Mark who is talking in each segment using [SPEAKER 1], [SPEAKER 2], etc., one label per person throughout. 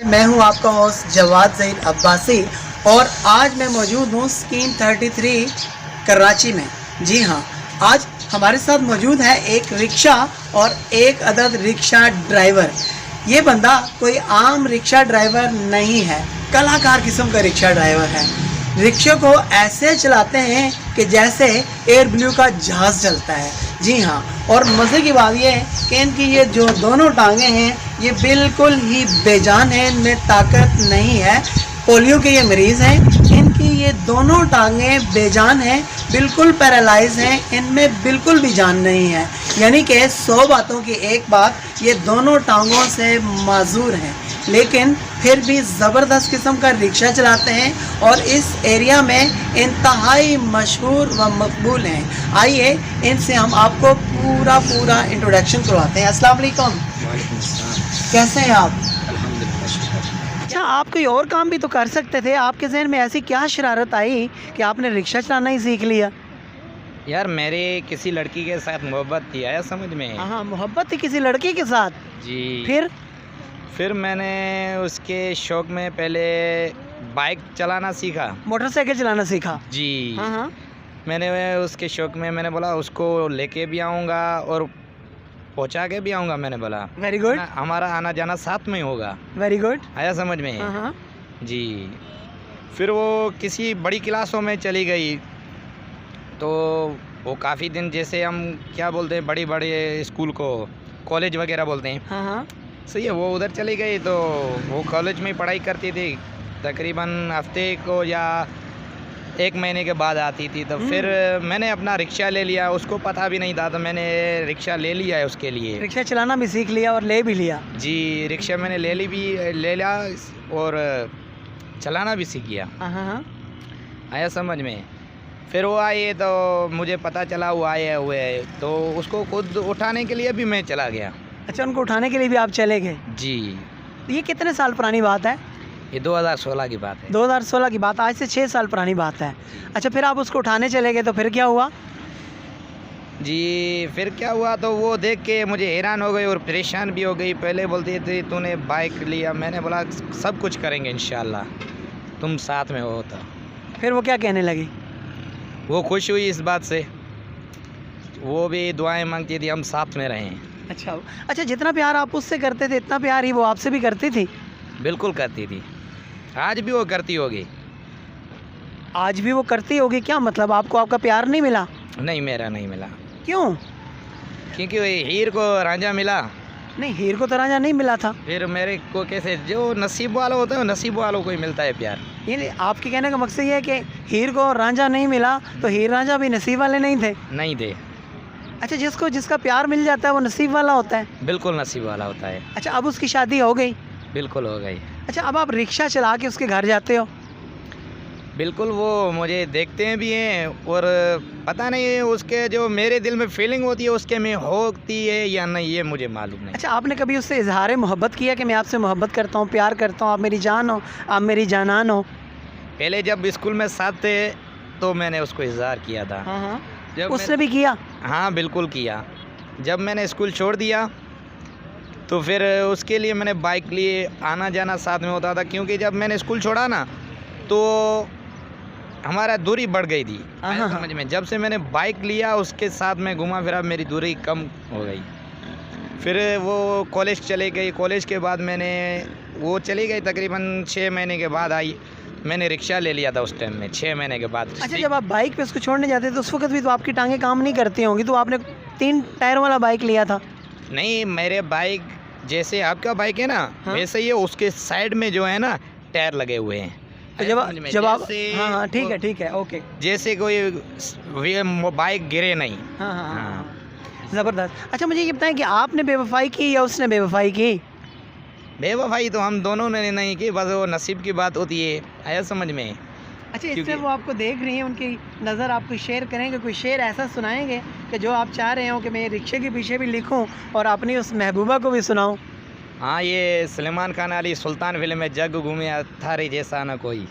[SPEAKER 1] मैं हूं आपका होस्ट जवाद ज़हीर अब्बासी और आज मैं मौजूद हूं स्कीम 33 कराची में। जी हां, आज हमारे साथ मौजूद है एक रिक्शा और एक अदद रिक्शा ड्राइवर। ये बंदा कोई आम रिक्शा ड्राइवर नहीं है, कलाकार किस्म का रिक्शा ड्राइवर है। रिक्शे को ऐसे चलाते हैं कि जैसे एयर ब्लू का जहाज़ चलता है। जी हाँ, और मज़े की बात यह है कि इनकी ये जो दोनों टांगें हैं ये बिल्कुल ही बेजान हैं, इनमें ताकत नहीं है। पोलियो के ये मरीज़ हैं, इनकी ये दोनों टांगें बेजान हैं, बिल्कुल पैरालाइज हैं, इनमें बिल्कुल भी जान नहीं है। यानी कि 100 बातों की एक बात, ये दोनों टांगों से माजूर हैं, लेकिन फिर भी ज़बरदस्त किस्म का रिक्शा चलाते हैं और इस एरिया में इंतहाई मशहूर व मकबूल हैं। आइए इनसे हम आपको पूरा इंट्रोडक्शन करवाते हैं। अस्सलाम वालेकुम। कैसे हैं आप? अच्छा, आप कोई और काम भी तो कर सकते थे, आपके जहन में ऐसी क्या शरारत आई कि आपने रिक्शा चलाना ही सीख लिया?
[SPEAKER 2] यार मेरे किसी लड़की के साथ मोहब्बत थी, आया समझ में?
[SPEAKER 1] हाँ, मोहब्बत थी किसी लड़की के साथ?
[SPEAKER 2] जी। फिर मैंने उसके शौक में पहले बाइक चलाना सीखा,
[SPEAKER 1] मोटरसाइकिल चलाना सीखा।
[SPEAKER 2] जी।
[SPEAKER 1] हाँ।
[SPEAKER 2] मैंने उसके शौक में मैंने बोला उसको लेके भी आऊँगा और पहुँचा के भी आऊँगा। मैंने बोला
[SPEAKER 1] वेरी गुड,
[SPEAKER 2] हमारा आना जाना साथ में ही होगा।
[SPEAKER 1] वेरी गुड,
[SPEAKER 2] आया समझ में?
[SPEAKER 1] हाँ।
[SPEAKER 2] जी। फिर वो किसी बड़ी क्लासों में चली गई, तो वो काफ़ी दिन, जैसे हम क्या बोलते हैं बड़े बड़े स्कूल को कॉलेज वगैरह बोलते हैं,
[SPEAKER 1] हाँ।
[SPEAKER 2] सही है। वो उधर चली गई तो वो कॉलेज में पढ़ाई करती थी, तकरीबन हफ्ते को या 1 महीने के बाद आती थी। तो फिर मैंने अपना रिक्शा ले लिया, उसको पता भी नहीं था, तो मैंने रिक्शा ले लिया है उसके लिए।
[SPEAKER 1] रिक्शा चलाना भी सीख लिया और ले भी लिया?
[SPEAKER 2] जी, रिक्शा मैंने ले लिया और चलाना भी सीख गया।
[SPEAKER 1] हाँ।
[SPEAKER 2] आया समझ में? फिर वो आए तो मुझे पता चला वो आए हुए, तो उसको खुद उठाने के लिए भी मैं चला गया।
[SPEAKER 1] अच्छा, उनको उठाने के लिए भी आप चले गए?
[SPEAKER 2] जी।
[SPEAKER 1] ये कितने साल पुरानी बात है?
[SPEAKER 2] ये 2016 की बात है।
[SPEAKER 1] 2016 की बात, आज से 6 साल पुरानी बात है। अच्छा, फिर आप उसको उठाने चले गए तो फिर क्या हुआ?
[SPEAKER 2] जी, फिर क्या हुआ तो वो देख के मुझे हैरान हो गई और परेशान भी हो गई। पहले बोलती थी तूने बाइक लिया, मैंने बोला सब कुछ करेंगे इंशाल्लाह, तुम साथ में हो। तो
[SPEAKER 1] फिर वो क्या कहने लगी?
[SPEAKER 2] वो खुश हुई इस बात से, वो भी दुआएं मांगती थी हम साथ में रहें।
[SPEAKER 1] अच्छा, जितना प्यार आप उससे करते थे इतना प्यार ही वो आपसे भी करती थी?
[SPEAKER 2] बिल्कुल करती थी, आज भी वो करती होगी।
[SPEAKER 1] आज भी वो करती होगी? क्या मतलब, आपको आपका प्यार नहीं मिला?
[SPEAKER 2] नहीं, मेरा नहीं मिला।
[SPEAKER 1] क्यों?
[SPEAKER 2] क्योंकि हीर को रांझा मिला।
[SPEAKER 1] नहीं, हीर को तो रांझा नहीं मिला था।
[SPEAKER 2] फिर मेरे को कैसे, जो नसीब वाला होता है नसीब वालों को ही मिलता है प्यार।
[SPEAKER 1] ये आपके कहने का मकसद ये है कि हीर को रांझा नहीं मिला तो हीर रांझा भी नसीब वाले नहीं थे?
[SPEAKER 2] नहीं थे।
[SPEAKER 1] अच्छा, जिसका प्यार मिल जाता है वो नसीब वाला होता है?
[SPEAKER 2] बिल्कुल नसीब वाला होता है।
[SPEAKER 1] अच्छा, अब उसकी शादी हो गई?
[SPEAKER 2] बिल्कुल हो गई।
[SPEAKER 1] अच्छा, अब आप रिक्शा चला के उसके घर जाते हो?
[SPEAKER 2] बिल्कुल, वो मुझे देखते हैं भी हैं और पता नहीं उसके जो मेरे दिल में फीलिंग होती है उसके में होती है या नहीं, ये मुझे मालूम नहीं।
[SPEAKER 1] अच्छा, आपने कभी उससे इजहार मोहब्बत किया कि मैं आपसे मोहब्बत करता हूँ, प्यार करता हूँ, आप मेरी जान हो, आप मेरी जानान हो?
[SPEAKER 2] पहले जब स्कूल में साथ थे तो मैंने उसको इजहार किया था।
[SPEAKER 1] हाँ।
[SPEAKER 2] जब
[SPEAKER 1] उसने भी किया?
[SPEAKER 2] हाँ बिल्कुल किया। जब मैंने स्कूल छोड़ दिया तो फिर उसके लिए मैंने बाइक लिए, आना जाना साथ में होता था, क्योंकि जब मैंने स्कूल छोड़ा ना तो हमारा दूरी बढ़ गई थी।
[SPEAKER 1] हाँ।
[SPEAKER 2] समझ में? जब से मैंने बाइक लिया उसके साथ में घुमा फिरा, मेरी दूरी कम हो गई। फिर वो कॉलेज चले गई, कॉलेज के बाद वो चली गई, तकरीबन 6 महीने के बाद आई। मैंने रिक्शा ले लिया था उस टाइम में, 6 महीने के बाद।
[SPEAKER 1] अच्छा, जब आप बाइक पे उसको छोड़ने जाते तो उस वक्त भी तो आपकी टांगें काम नहीं करती होंगी, तो आपने 3 टायर वाला बाइक लिया था?
[SPEAKER 2] नहीं, मेरे बाइक जैसे आपका बाइक है ना, वैसे ही उसके साइड में जो है ना टायर लगे हुए हैं।
[SPEAKER 1] तो जब आप हाँ, ठीक है, ओके।
[SPEAKER 2] जैसे कोई बाइक गिरे नहीं।
[SPEAKER 1] हाँ। ज़बरदस्त। अच्छा, मुझे ये बताएं कि आपने बेवफाई की या उसने बेवफाई की?
[SPEAKER 2] बेवफाई तो हम दोनों ने नहीं की, बस वो नसीब की बात होती है। आया समझ में?
[SPEAKER 1] अच्छा, इसमें वो आपको देख रही हैं, उनकी नज़र आपको शेयर करेंगे, कोई शेर ऐसा सुनाएंगे कि जो आप चाह रहे हो कि मैं रिक्शे के पीछे भी लिखूं और अपनी उस महबूबा को भी सुनाऊं?
[SPEAKER 2] हाँ, ये सलमान खान वाली सुल्तान फिल्म में, जग घूमिया थारे जैसा ना कोई।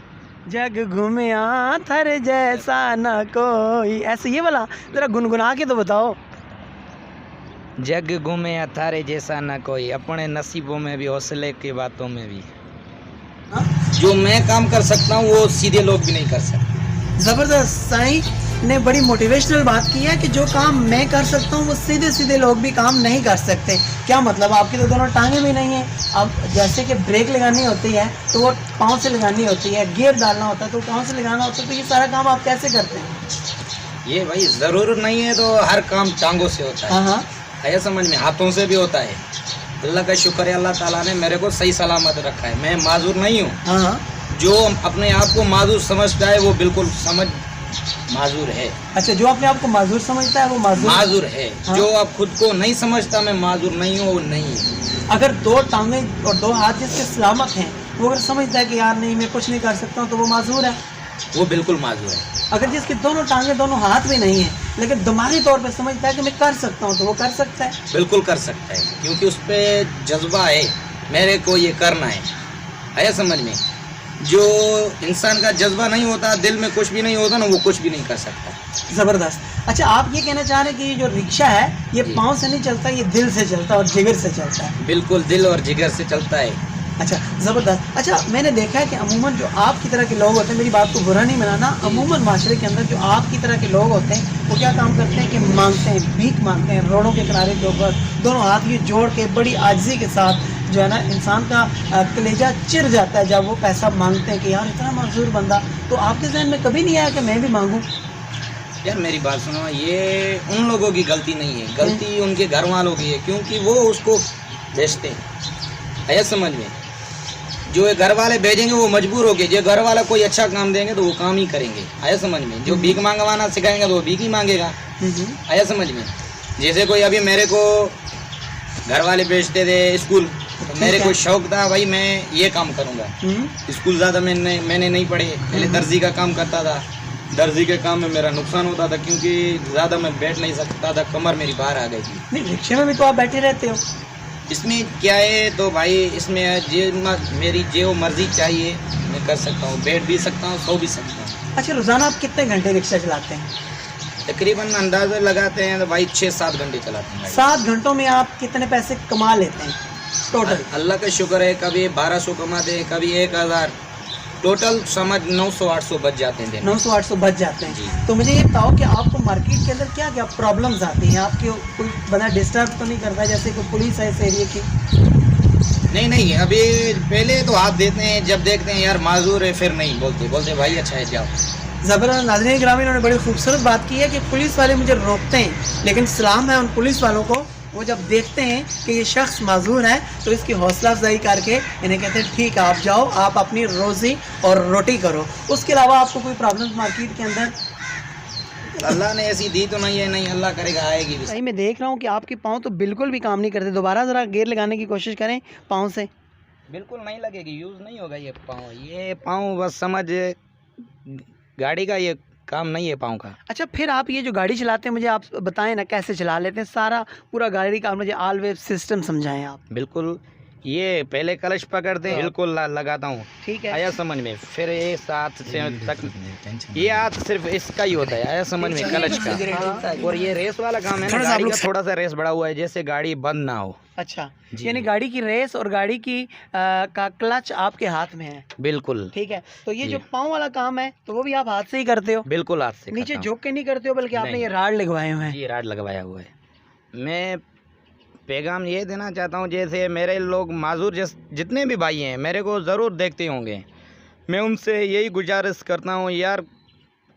[SPEAKER 1] जग घूमिया थारे जैसा ना कोई, ऐसे ये वाला ज़रा गुनगुना के तो बताओ।
[SPEAKER 2] जग घूमे थारे जैसा न कोई, अपने नसीबों में भी हौसले की बातों में भी। जो मैं काम कर सकता हूँ वो सीधे लोग भी नहीं कर सकते।
[SPEAKER 1] ज़बरदस्त। साईं ने बड़ी मोटिवेशनल बात की है कि जो काम मैं कर सकता हूँ वो सीधे सीधे लोग भी काम नहीं कर सकते। क्या मतलब, आपकी तो दोनों टांगें भी नहीं हैं। अब जैसे कि ब्रेक लगानी होती है तो वो पाँव से लगानी होती है, गियर डालना होता है तो पाँव से लगाना होता है, तो ये सारा काम आप कैसे करते हैं?
[SPEAKER 2] ये भाई ज़रूर नहीं है तो हर काम टांगों से होता है।
[SPEAKER 1] हाँ हाँ।
[SPEAKER 2] है समझ में, हाथों से भी होता है। अल्लाह का शुक्र है, अल्लाह ताला ने मेरे को सही सलामत रखा है, मैं माजूर नहीं हूँ।
[SPEAKER 1] हाँ हाँ।
[SPEAKER 2] जो अपने आप को माजूर समझता है वो बिल्कुल माजूर है।
[SPEAKER 1] अच्छा, जो अपने आप को माजूर समझता है वो
[SPEAKER 2] माजूर है।
[SPEAKER 1] हाँ।
[SPEAKER 2] जो आप खुद को नहीं समझता मैं माजूर नहीं हूँ, वो नहीं है।
[SPEAKER 1] अगर दो टांगें और दो हाथ जिसके सलामत हैं, वो अगर समझता है कि यार नहीं मैं कुछ नहीं कर सकता हूँ, तो वो माजूर है।
[SPEAKER 2] वो बिल्कुल माजूर है।
[SPEAKER 1] अगर जिसकी दोनों टांगें दोनों हाथ भी नहीं है लेकिन दिमागी तौर पे समझता है कि मैं कर सकता हूँ, तो वो कर सकता है।
[SPEAKER 2] बिल्कुल कर सकता है, क्योंकि उस पर जज्बा है, मेरे को ये करना है समझ में। जो इंसान का जज्बा नहीं होता, दिल में कुछ भी नहीं होता ना, वो कुछ भी नहीं कर सकता।
[SPEAKER 1] ज़बरदस्त। अच्छा, आप ये कहना चाह रहे हैं कि ये जो रिक्शा है ये
[SPEAKER 2] जी।
[SPEAKER 1] पाँव से नहीं चलता, ये दिल से चलता है और जिगर से चलता है।
[SPEAKER 2] बिल्कुल दिल और जिगर से चलता है।
[SPEAKER 1] अच्छा, ज़बरदस्त। अच्छा, मैंने देखा है कि अमूमन जो आपकी तरह के लोग होते हैं, मेरी बात को बुरा नहीं मनाना, अमूमन माशरे के अंदर जो आपकी तरह के लोग होते हैं वो क्या काम करते हैं कि मांगते हैं, भीख मांगते हैं रोडों के किनारे के ऊपर, दोनों हाथ ये जोड़ के बड़ी आजिज़ी के साथ। जो है ना, इंसान का कलेजा चिर जाता है जब वो पैसा मांगते हैं कि यार इतना मजदूर बंदा। तो आपके जहन में कभी नहीं आया कि मैं भी मांगूँ?
[SPEAKER 2] यार मेरी बात सुनो, ये उन लोगों की गलती नहीं है, गलती उनके घर वालों की है, क्योंकि वो उसको भेजते हैं। समझ में, जो ये घर वाले भेजेंगे वो मजबूर होके, जो घर वाला कोई अच्छा काम देंगे तो वो काम ही करेंगे। आया समझ में, जो भीख मांगवाना सिखाएंगे तो वो भीख ही मांगेगा। आया समझ में। जैसे कोई अभी मेरे को घर वाले भेजते थे स्कूल, तो मेरे को शौक था भाई मैं ये काम करूँगा। स्कूल ज़्यादा मैंने नहीं पढ़े, पहले दर्जी का काम करता था। दर्जी के काम में मेरा नुकसान होता था, क्योंकि ज़्यादा मैं बैठ नहीं सकता था, कमर मेरी बाहर आ गई थी।
[SPEAKER 1] नहीं, रिक्शे में भी तो आप बैठे रहते हो।
[SPEAKER 2] इसमें क्या है तो भाई, इसमें मेरी जो मर्जी चाहिए मैं कर सकता हूँ, बैठ भी सकता हूँ, सो भी सकता हूँ।
[SPEAKER 1] अच्छा, रोज़ाना आप कितने घंटे रिक्शा चलाते हैं?
[SPEAKER 2] तकरीबन अंदाज़ा लगाते हैं तो भाई 6-7 घंटे चलाते हैं।
[SPEAKER 1] 7 घंटों में आप कितने पैसे कमा लेते हैं टोटल?
[SPEAKER 2] अल्लाह का शुक्र है, कभी 1200 कमाते हैं, कभी 1000, टोटल समझ 900-800 बच जाते हैं।
[SPEAKER 1] 900-800 बच जाते
[SPEAKER 2] जी।
[SPEAKER 1] हैं। तो मुझे ये बताओ कि आपको मार्केट के अंदर क्या क्या प्रॉब्लम्स आती हैं? आपके कोई बंदा डिस्टर्ब तो नहीं करता, जैसे कोई पुलिस है इस एरिया की?
[SPEAKER 2] नहीं, अभी पहले तो हाथ देते हैं, जब देखते हैं यार माजूर है फिर नहीं बोलते भाई अच्छा है जाओ।
[SPEAKER 1] ज़बरदस्त। नाज़रीन ग्रामीण ने बड़ी खूबसूरत बात की है कि पुलिस वाले मुझे रोकते हैं, लेकिन सलाम है उन पुलिस वालों को, वो जब देखते हैं कि ये शख्स माजूर है तो इसकी हौसला अफजाई करके इन्हें कहते हैं ठीक है आप जाओ, आप अपनी रोज़ी और रोटी करो। उसके अलावा आपको कोई प्रॉब्लम मार्केट के अंदर?
[SPEAKER 2] अल्लाह ने ऐसी दी तो नहीं है, नहीं अल्लाह करेगा आएगी भी।
[SPEAKER 1] सही मैं देख रहा हूँ कि आपके पाँव तो बिल्कुल भी काम नहीं करते। दोबारा ज़रा गियर लगाने की कोशिश करें पाँव से।
[SPEAKER 2] बिल्कुल नहीं लगेगी, यूज़ नहीं होगा ये पाँव बस समझ, गाड़ी का ये काम नहीं है पाँव का।
[SPEAKER 1] अच्छा, फिर आप ये जो गाड़ी चलाते हैं मुझे आप बताएं ना कैसे चला लेते हैं, सारा पूरा गाड़ी का मुझे ऑल वेव सिस्टम समझाएं आप।
[SPEAKER 2] बिल्कुल, ये पहले क्लच पकड़ते हैं, बिल्कुल लगाता हूँ,
[SPEAKER 1] ठीक है।
[SPEAKER 2] आया समझ में। फिर ये हाथ से तक, ये हाथ सिर्फ इसका ही होता है, आया समझ में, क्लच का। और ये रेस वाला काम है ना, गाड़ी का थोड़ा सा रेस बढ़ा हुआ है, जैसे गाड़ी बंद ना हो।
[SPEAKER 1] अच्छा, यानी गाड़ी की रेस और गाड़ी की का क्लच आपके हाथ में है।
[SPEAKER 2] बिल्कुल
[SPEAKER 1] ठीक है। तो ये जो पाँव वाला काम है तो वो भी आप हाथ से ही करते हो?
[SPEAKER 2] बिल्कुल हाथ से
[SPEAKER 1] नीचे
[SPEAKER 2] करता हूँ।
[SPEAKER 1] झुक के नहीं करते हो, बल्कि आपने
[SPEAKER 2] नहीं।
[SPEAKER 1] ये राड लगवाए हुए हैं?
[SPEAKER 2] ये राड लगवाया हुआ है। मैं पैगाम ये देना चाहता हूँ, जैसे मेरे लोग माजूर जितने भी भाई हैं मेरे को ज़रूर देखते होंगे, मैं उनसे यही गुजारिश करता हूँ यार,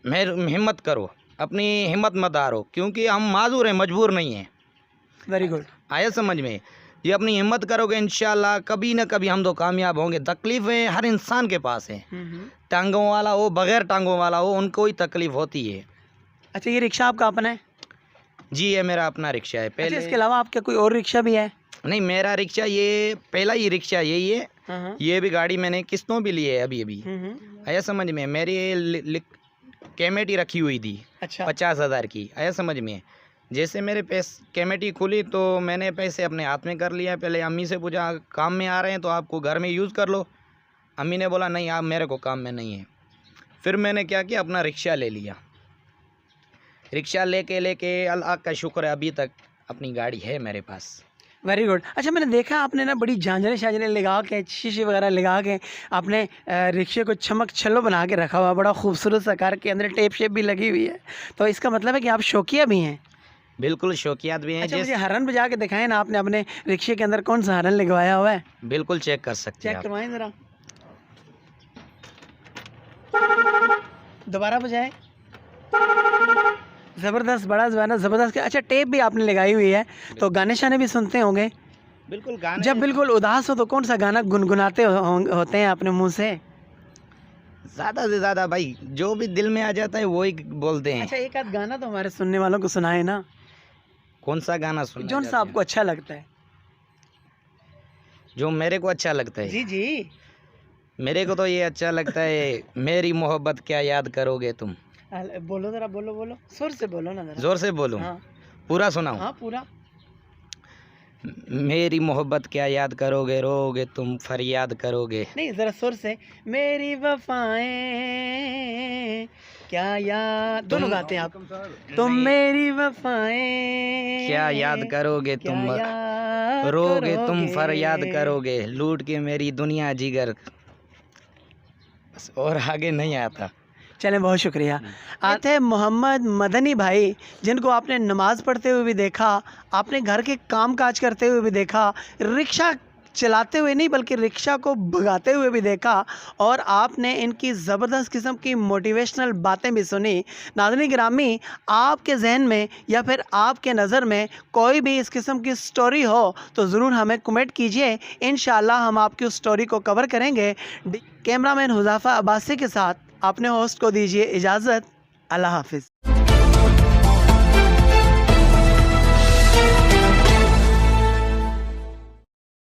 [SPEAKER 2] हिम्मत करो, अपनी हिम्मत मत हारो, क्योंकि हम माजूर हैं, मजबूर नहीं हैं।
[SPEAKER 1] Very good.
[SPEAKER 2] आया समझ में। ये अपनी हिम्मत करोगे इंशाल्लाह कभी ना कभी हम तो कामयाब होंगे। तकलीफ़ें हर इंसान के पास है, टांगों वाला हो बग़ैर टांगों वाला हो, उनको ही तकलीफ़ होती है।
[SPEAKER 1] अच्छा, ये रिक्शा आपका अपना है?
[SPEAKER 2] जी, ये मेरा अपना रिक्शा है। पहले
[SPEAKER 1] अच्छा, इसके अलावा आपका कोई और रिक्शा भी है?
[SPEAKER 2] नहीं, मेरा रिक्शा ये पहला ही रिक्शा यही है। ये भी गाड़ी मैंने किस्तों भी ली है अभी। आया समझ में। मेरी कमेटी रखी हुई थी। अच्छा। 50,000 की, आया समझ में। जैसे मेरे कमेटी खुली तो मैंने पैसे अपने हाथ में कर लिया। पहले अम्मी से पूछा काम में आ रहे हैं तो आपको घर में यूज़ कर लो। अम्मी ने बोला नहीं आप मेरे को काम में नहीं है। फिर मैंने क्या किया, अपना रिक्शा ले लिया। रिक्शा लेके अल्लाह का शुक्र है अभी तक अपनी गाड़ी है मेरे पास।
[SPEAKER 1] Very good. अच्छा, मैंने देखा आपने ना बड़ी झांझरें शांझरें लगा के, शीशे वगैरह लगा के आपने रिक्शे को चमक छल्लो बना के रखा हुआ, बड़ा खूबसूरत सा कार के अंदर टेप शेप भी लगी हुई है। तो इसका मतलब है कि आप शौकिया भी हैं।
[SPEAKER 2] बिल्कुल शौकियात भी हैं।
[SPEAKER 1] अच्छा, मुझे हरन बजा के दिखाएं ना, आपने अपने रिक्शे के अंदर कौन सा हरन लगवाया हुआ है?
[SPEAKER 2] बिल्कुल चेक कर सकते हैं
[SPEAKER 1] चेक
[SPEAKER 2] आप।
[SPEAKER 1] करवाएं ज़रा, दोबारा बजाएं। ज़बरदस्त, बड़ा जो है ना ज़बरदस्त। अच्छा, टेप भी आपने लगाई हुई है, तो गाने शाने भी सुनते होंगे?
[SPEAKER 2] बिल्कुल गाने
[SPEAKER 1] जब बिल्कुल उदास हो तो कौन सा गाना गुनगुनाते होते हैं अपने मुंह से?
[SPEAKER 2] ज़्यादा से ज़्यादा भाई जो भी दिल में आ जाता है वही बोलते हैं।
[SPEAKER 1] अच्छा, एक आध गाना तो हमारे सुनने वालों को सुनाए ना,
[SPEAKER 2] कौन सा गाना सुनना
[SPEAKER 1] जौन सा
[SPEAKER 2] चाहते हैं?
[SPEAKER 1] आपको अच्छा लगता है।
[SPEAKER 2] जो मेरे को अच्छा लगता है?
[SPEAKER 1] जी जी।
[SPEAKER 2] मेरे को तो ये अच्छा लगता है, मेरी मोहब्बत क्या याद करोगे तुम।
[SPEAKER 1] बोलो ज़रा, बोलो बोलो, सुर से बोलो ना ज़रा।
[SPEAKER 2] जोर से बोलूं?
[SPEAKER 1] हाँ
[SPEAKER 2] पूरा सुनाऊं?
[SPEAKER 1] हाँ, पूरा।
[SPEAKER 2] मेरी मोहब्बत क्या याद करोगे, रोगे तुम फरियाद करोगे।
[SPEAKER 1] नहीं, ज़रा सुर से। मेरी वफाएं क्या याद, दोनों गाते हैं आप। तुम मेरी वफाएं
[SPEAKER 2] क्या याद करोगे
[SPEAKER 1] क्या
[SPEAKER 2] तुम,
[SPEAKER 1] याद
[SPEAKER 2] रोगे तुम
[SPEAKER 1] करोगे।
[SPEAKER 2] फरियाद करोगे, लूट के मेरी दुनिया जिगर। बस और आगे नहीं आता।
[SPEAKER 1] चलें, बहुत शुक्रिया। आते मोहम्मद मदनी भाई, जिनको आपने नमाज़ पढ़ते हुए भी देखा, आपने घर के काम काज करते हुए भी देखा, रिक्शा चलाते हुए नहीं बल्कि रिक्शा को भगाते हुए भी देखा, और आपने इनकी ज़बरदस्त किस्म की मोटिवेशनल बातें भी सुनी। नाज़रीन गिरामी, आपके जहन में या फिर आपके नज़र में कोई भी इस किस्म की स्टोरी हो तो ज़रूर हमें कमेंट कीजिए, इंशाल्लाह हम आपकी उस स्टोरी को कवर करेंगे। कैमरामैन हुज़ैफ़ा अब्बासी के साथ अपने होस्ट को दीजिए इजाज़त। अल्लाह हाफ़िज़।